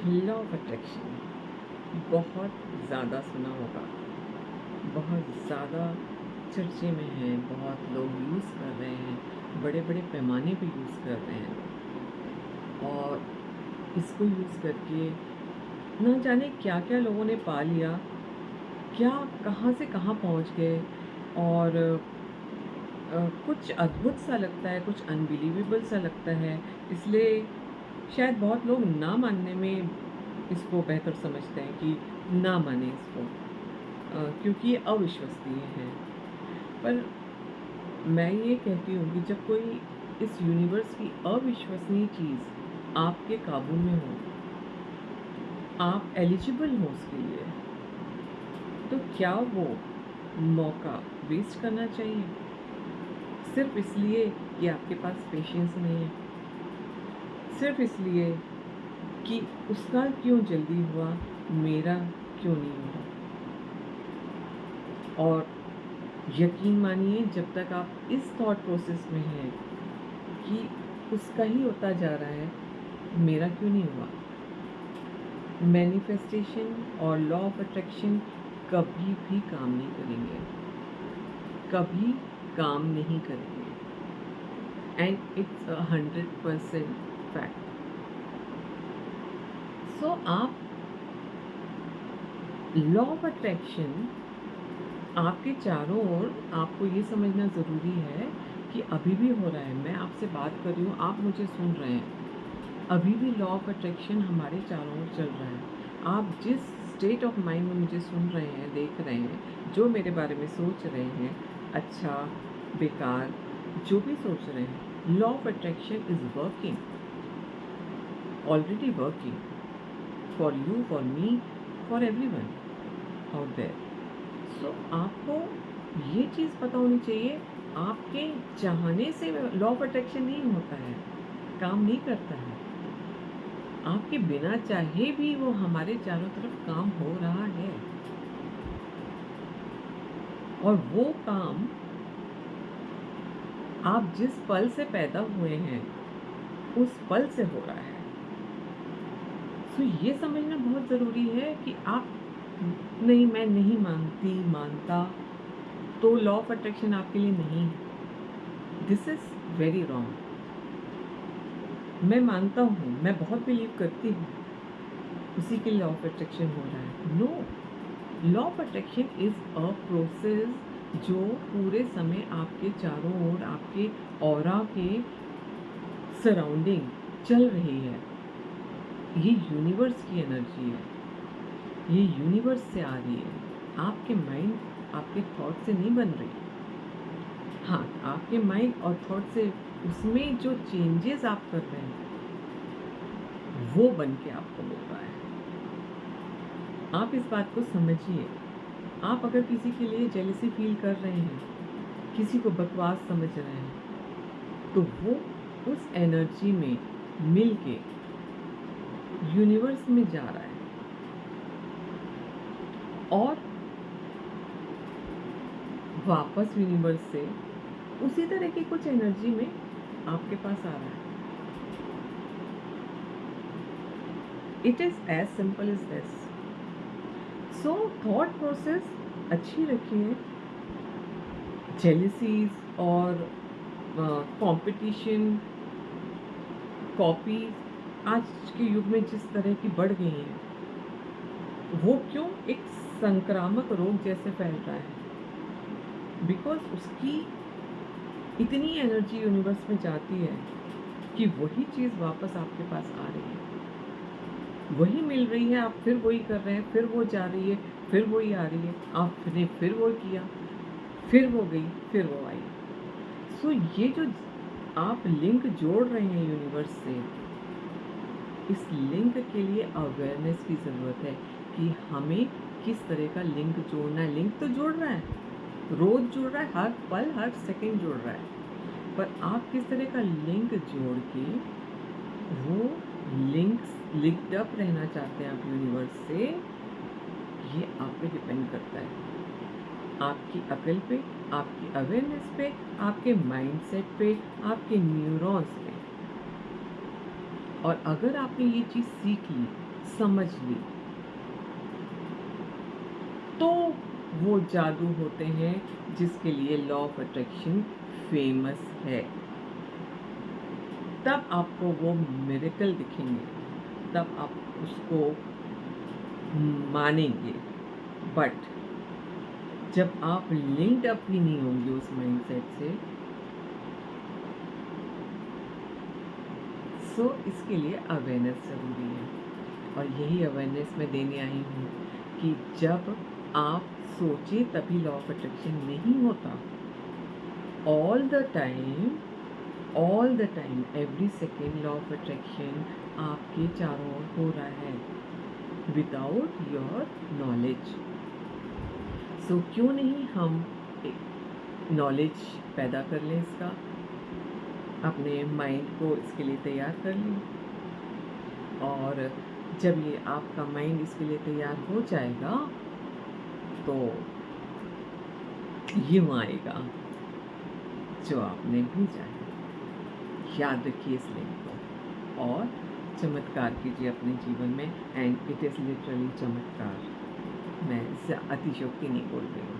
Law of attraction बहुत ज़्यादा सुना होगा, बहुत ज़्यादा चर्चे में है, बहुत लोग यूज़ कर रहे हैं, बड़े-बड़े पैमाने पे यूज़ कर रहे हैं लोग। और इसको यूज़ करके ना जाने क्या-क्या लोगों ने पा लिया, क्या कहाँ से कहाँ पहुँच गए। और कुछ अद्भुत सा लगता है, कुछ अनबिलीवेबल सा लगता है, इसलिए शायद बहुत लोग ना मानने में इसको बेहतर समझते हैं कि ना मानें इसको, क्योंकि ये अविश्वसनीय है। पर मैं ये कहती हूँ कि जब कोई इस यूनिवर्स की अविश्वसनीय चीज़ आपके काबू में हो, आप एलिजिबल हो उसके लिए, तो क्या वो मौका वेस्ट करना चाहिए सिर्फ इसलिए कि आपके पास पेशेंस नहीं है, सिर्फ इसलिए कि उसका क्यों जल्दी हुआ, मेरा क्यों नहीं हुआ। और यकीन मानिए, जब तक आप इस थॉट प्रोसेस में हैं कि उसका ही होता जा रहा है, मेरा क्यों नहीं हुआ, मैनिफेस्टेशन और लॉ ऑफ अट्रैक्शन कभी भी काम नहीं करेंगे, कभी काम नहीं करेंगे। And it's 100% fact. सो आप लॉ ऑफ अट्रैक्शन आपके चारों ओर, आपको ये समझना ज़रूरी है कि अभी भी हो रहा है। मैं आपसे बात कर रही हूँ, आप मुझे सुन रहे हैं, अभी भी लॉ ऑफ अट्रैक्शन हमारे चारों ओर चल रहा है। आप जिस स्टेट ऑफ माइंड में मुझे सुन रहे हैं, देख रहे हैं, जो मेरे बारे में सोच रहे हैं, अच्छा बेकार जो भी सोच रहे हैं, law of attraction is working, already working for you, for me, for everyone out there. So आपको ये चीज़ पता होनी चाहिए, आपके चाहने से लॉ ऑफ अट्रैक्शन नहीं होता है, काम नहीं करता है। आपके बिना चाहे भी वो हमारे चारों तरफ काम हो रहा है, और वो काम आप जिस पल से पैदा हुए हैं उस पल से हो रहा है। सो ये समझना बहुत ज़रूरी है कि आप नहीं, मैं नहीं मानती, मानता, तो लॉ ऑफ अट्रैक्शन आपके लिए नहीं है। This is very wrong. मैं मानता हूँ, मैं बहुत बिलीव करती हूँ, उसी के लॉ ऑफ अट्रैक्शन हो रहा है। No, law of attraction is a process जो पूरे समय आपके चारों ओर, आपके ऑरा के सराउंडिंग चल रही है। ये यूनिवर्स की एनर्जी है, ये यूनिवर्स से आ रही है, आपके माइंड, आपके थॉट से नहीं बन रही। हाँ, आपके माइंड और थॉट से उसमें जो चेंजेस आप कर रहे हैं वो बन के आपको मिल रहा है। आप इस बात को समझिए। आप अगर किसी के लिए जेलसी फील कर रहे हैं, किसी को बकवास समझ रहे हैं, तो वो उस एनर्जी में मिल के यूनिवर्स में जा रहा है और वापस यूनिवर्स से उसी तरह की कुछ एनर्जी में आपके पास आ रहा है। It is as simple as this. So thought process अच्छी रखिए। जेलसीज और कंपटीशन, कॉपी आज के युग में जिस तरह की बढ़ गई हैं, वो क्यों एक संक्रामक रोग जैसे फैल रहा है? बिकॉज उसकी इतनी एनर्जी यूनिवर्स में जाती है कि वही चीज़ वापस आपके पास आ रही है, वही मिल रही है, आप फिर वही कर रहे हैं, फिर वो जा रही है, फिर वही आ रही है, आपने फिर वो किया, फिर वो गई, फिर वो आई। सो ये जो आप लिंक जोड़ रहे हैं यूनिवर्स से, इस लिंक के लिए अवेयरनेस की ज़रूरत है कि हमें किस तरह का लिंक जोड़ना है। लिंक तो जोड़ रहा है, रोज़ जोड़ रहा है, हर पल हर सेकंड जोड़ रहा है, पर आप किस तरह का लिंक जोड़ के वो लिंक्ड अप रहना चाहते हैं आप यूनिवर्स से, ये आप पे डिपेंड करता है। आपकी अकल पे, आपकी अवेयरनेस पे, आपके माइंडसेट पे, आपके न्यूरॉन्स पे। और अगर आपने ये चीज़ सीख ली, समझ ली, तो वो जादू होते हैं जिसके लिए लॉ ऑफ अट्रैक्शन फेमस है। तब आपको वो मिरेकल दिखेंगे, तब आप उसको मानेंगे। बट जब आप लिंक्ड अप ही नहीं होंगे उस माइंडसेट से, सो इसके लिए अवेयरनेस ज़रूरी है। और यही अवेयरनेस मैं देने आई हूँ कि जब आप सोचे तभी लॉ ऑफ अट्रैक्शन नहीं होता। All the time every second law of attraction आपके चारों ओर हो रहा है विदाउट योर नॉलेज। सो क्यों नहीं हम नॉलेज पैदा कर लें इसका, अपने माइंड को इसके लिए तैयार कर लें। और जब ये आपका माइंड इसके लिए तैयार हो जाएगा तो यूँ आएगा जो आपने भेजा है। याद रखिए इस लिंक को और चमत्कार कीजिए अपने जीवन में। एंड इट इज़ लिटरली चमत्कार, मैं अतिशयोक्ति नहीं बोल रही हूँ।